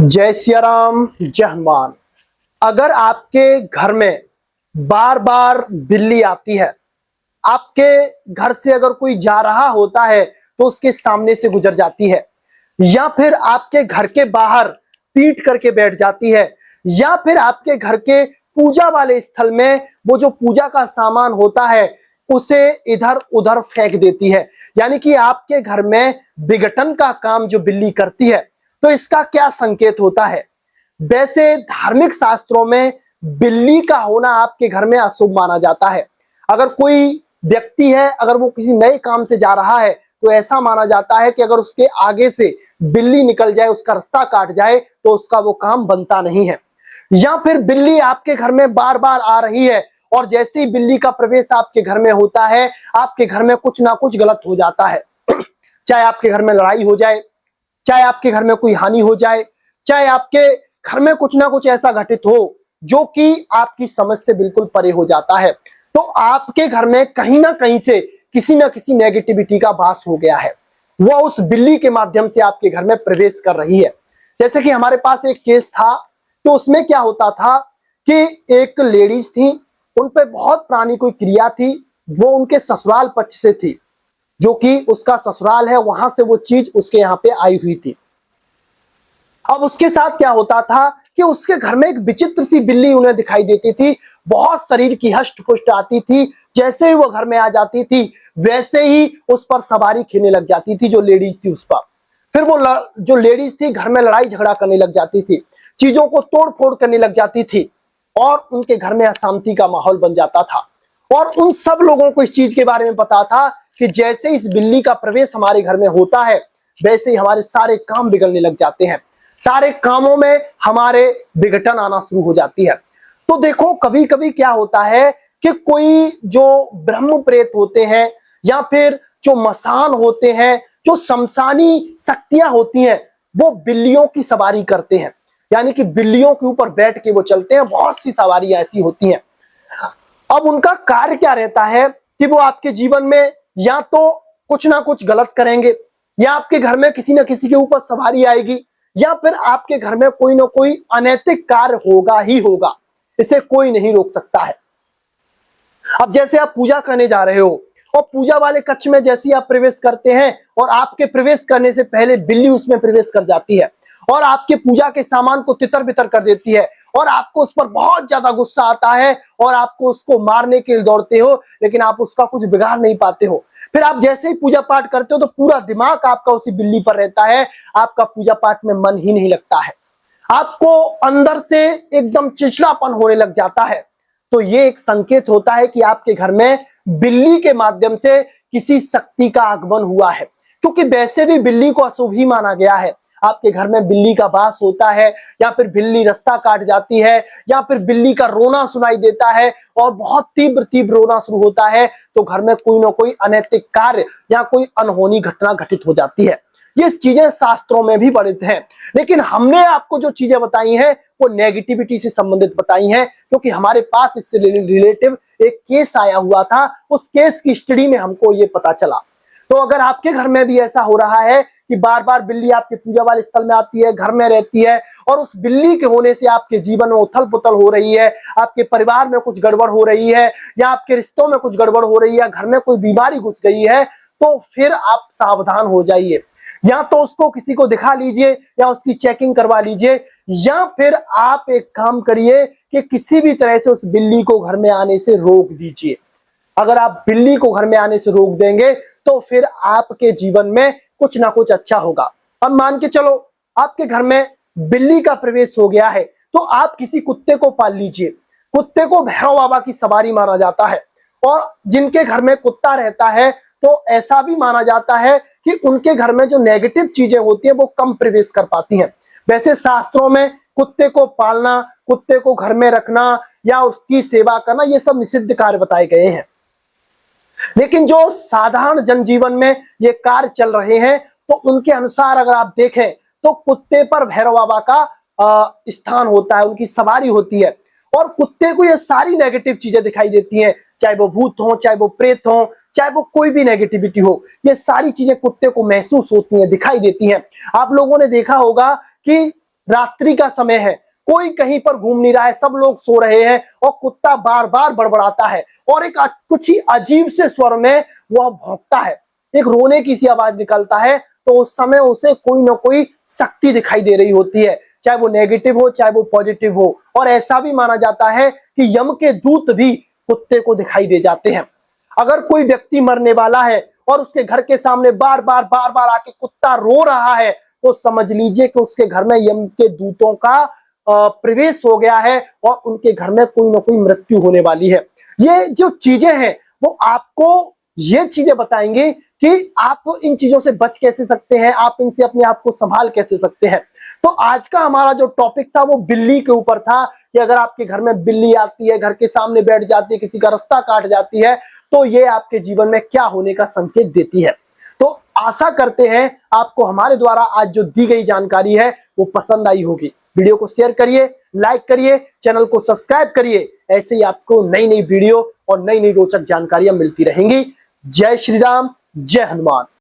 जय सिया राम, जय हनुमान। अगर आपके घर में बार बार बिल्ली आती है, आपके घर से अगर कोई जा रहा होता है तो उसके सामने से गुजर जाती है, या फिर आपके घर के बाहर पीट करके बैठ जाती है, या फिर आपके घर के पूजा वाले स्थल में वो जो पूजा का सामान होता है उसे इधर उधर फेंक देती है, यानी कि आपके घर में विघटन का काम जो बिल्ली करती है, तो इसका क्या संकेत होता है? वैसे धार्मिक शास्त्रों में बिल्ली का होना आपके घर में अशुभ माना जाता है। अगर कोई व्यक्ति है, अगर वो किसी नए काम से जा रहा है तो ऐसा माना जाता है कि अगर उसके आगे से बिल्ली निकल जाए, उसका रास्ता काट जाए, तो उसका वो काम बनता नहीं है। या फिर बिल्ली आपके घर में बार बार आ रही है और जैसे ही बिल्ली का प्रवेश आपके घर में होता है, आपके घर में कुछ ना कुछ गलत हो जाता है। चाहे आपके घर में लड़ाई हो जाए, चाहे आपके घर में कोई हानि हो जाए, चाहे आपके घर में कुछ ना कुछ ऐसा घटित हो जो कि आपकी समझ से बिल्कुल परे हो जाता है, तो आपके घर में कहीं ना कहीं से किसी ना किसी नेगेटिविटी का वास हो गया है। वह उस बिल्ली के माध्यम से आपके घर में प्रवेश कर रही है। जैसे कि हमारे पास एक केस था, तो उसमें क्या होता था कि एक लेडीज थी, उन पे बहुत पुरानी कोई क्रिया थी, वो उनके ससुराल पक्ष से थी, जो कि उसका ससुराल है, वहां से वो चीज उसके यहाँ पे आई हुई थी। अब उसके साथ क्या होता था कि उसके घर में एक विचित्र सी बिल्ली उन्हें दिखाई देती थी, बहुत शरीर की हष्ट पुष्ट आती थी। जैसे ही वो घर में आ जाती थी वैसे ही उस पर सवारी खेलने लग जाती थी, जो लेडीज थी उस पर। फिर वो जो लेडीज थी घर में लड़ाई झगड़ा करने लग जाती थी, चीजों को तोड़ फोड़ करने लग जाती थी और उनके घर में अशांति का माहौल बन जाता था। और उन सब लोगों को इस चीज के बारे में पता था कि जैसे इस बिल्ली का प्रवेश हमारे घर में होता है वैसे ही हमारे सारे काम बिगड़ने लग जाते हैं, सारे कामों में हमारे विघटन आना शुरू हो जाती है। तो देखो, कभी कभी क्या होता है कि कोई जो ब्रह्म प्रेत होते हैं या फिर जो मसान होते हैं, जो शमशानी शक्तियां होती हैं, वो बिल्लियों की सवारी करते हैं, यानी कि बिल्लियों के ऊपर बैठ के वो चलते हैं। बहुत सी सवारियां ऐसी होती हैं। अब उनका कार्य क्या रहता है कि वो आपके जीवन में या तो कुछ ना कुछ गलत करेंगे, या आपके घर में किसी ना किसी के ऊपर सवारी आएगी, या फिर आपके घर में कोई ना कोई अनैतिक कार्य होगा ही होगा। इसे कोई नहीं रोक सकता है। अब जैसे आप पूजा करने जा रहे हो और पूजा वाले कक्ष में जैसे ही आप प्रवेश करते हैं और आपके प्रवेश करने से पहले बिल्ली उसमें प्रवेश कर जाती है और आपके पूजा के सामान को तितर बितर कर देती है और आपको उस पर बहुत ज्यादा गुस्सा आता है और आपको उसको मारने के लिए दौड़ते हो, लेकिन आप उसका कुछ बिगाड़ नहीं पाते हो। फिर आप जैसे ही पूजा पाठ करते हो तो पूरा दिमाग आपका उसी बिल्ली पर रहता है, आपका पूजा पाठ में मन ही नहीं लगता है, आपको अंदर से एकदम चिड़चिड़ापन होने लग जाता है। तो ये एक संकेत होता है कि आपके घर में बिल्ली के माध्यम से किसी शक्ति का आगमन हुआ है, क्योंकि वैसे भी बिल्ली को अशुभ ही माना गया है। आपके घर में बिल्ली का वास होता है, या फिर बिल्ली रास्ता काट जाती है, या फिर बिल्ली का रोना सुनाई देता है और बहुत तीव्र तीव्र रोना शुरू होता है, तो घर में कोई ना कोई अनैतिक कार्य या कोई अनहोनी घटना घटित हो जाती है। ये चीजें शास्त्रों में भी वर्णित हैं, लेकिन हमने आपको जो चीजें बताई हैं वो नेगेटिविटी से संबंधित बताई हैं, क्योंकि हमारे पास इससे रिलेटिव एक केस आया हुआ था। उस केस की स्टडी में हमको ये पता चला। तो अगर आपके घर में भी ऐसा हो रहा है कि बार बार बिल्ली आपके पूजा वाले स्थल में आती है, घर में रहती है, और उस बिल्ली के होने से आपके जीवन में उथल पुथल हो रही है, आपके परिवार में कुछ गड़बड़ हो रही है, या आपके रिश्तों में कुछ गड़बड़ हो रही है, घर में कोई बीमारी घुस गई है, तो फिर आप सावधान हो जाइए। या तो उसको किसी को दिखा लीजिए, या उसकी चेकिंग करवा लीजिए, या फिर आप एक काम करिए कि किसी भी तरह से उस बिल्ली को घर में आने से रोक दीजिए। अगर आप बिल्ली को घर में आने से रोक देंगे तो फिर आपके जीवन में कुछ ना कुछ अच्छा होगा। अब मान के चलो आपके घर में बिल्ली का प्रवेश हो गया है, तो आप किसी कुत्ते को पाल लीजिए। कुत्ते को भैरव बाबा की सवारी माना जाता है, और जिनके घर में कुत्ता रहता है तो ऐसा भी माना जाता है कि उनके घर में जो नेगेटिव चीजें होती है वो कम प्रवेश कर पाती हैं। वैसे शास्त्रों में कुत्ते को पालना, कुत्ते को घर में रखना या उसकी सेवा करना, ये सब निषिद्ध कार्य बताए गए हैं। लेकिन जो साधारण जनजीवन में ये कार्य चल रहे हैं, तो उनके अनुसार अगर आप देखें तो कुत्ते पर भैरव बाबा का स्थान होता है, उनकी सवारी होती है, और कुत्ते को ये सारी नेगेटिव चीजें दिखाई देती हैं, चाहे वो भूत हो, चाहे वो प्रेत हो, चाहे वो कोई भी नेगेटिविटी हो, ये सारी चीजें कुत्ते को महसूस होती हैं, दिखाई देती हैं। आप लोगों ने देखा होगा कि रात्रि का समय है, कोई कहीं पर घूम नहीं रहा है, सब लोग सो रहे हैं और कुत्ता बार बार बड़बड़ाता है और एक कुछ ही अजीब से स्वर में वह भौंकता है, एक रोने की सी आवाज निकलता है। तो उस समय उसे कोई ना कोई शक्ति दिखाई दे रही होती है, चाहे वो नेगेटिव हो चाहे वो पॉजिटिव हो। और ऐसा भी माना जाता है कि यम के दूत भी कुत्ते को दिखाई दे जाते हैं। अगर कोई व्यक्ति मरने वाला है और उसके घर के सामने बार बार आके कुत्ता रो रहा है, तो समझ लीजिए कि उसके घर में यम के दूतों का प्रवेश हो गया है और उनके घर में कोई ना कोई मृत्यु होने वाली है। ये जो चीजें हैं वो आपको ये चीजें बताएंगे कि आप इन चीजों से बच कैसे सकते हैं, आप इनसे अपने आप को संभाल कैसे सकते हैं। तो आज का हमारा जो टॉपिक था वो बिल्ली के ऊपर था कि अगर आपके घर में बिल्ली आती है, घर के सामने बैठ जाती है, किसी का रास्ता काट जाती है, तो ये आपके जीवन में क्या होने का संकेत देती है। तो आशा करते हैं आपको हमारे द्वारा आज जो दी गई जानकारी है वो पसंद आई होगी। वीडियो को शेयर करिए, लाइक करिए, चैनल को सब्सक्राइब करिए। ऐसे ही आपको नई नई वीडियो और नई नई रोचक जानकारियां मिलती रहेंगी। जय श्री राम, जय हनुमान।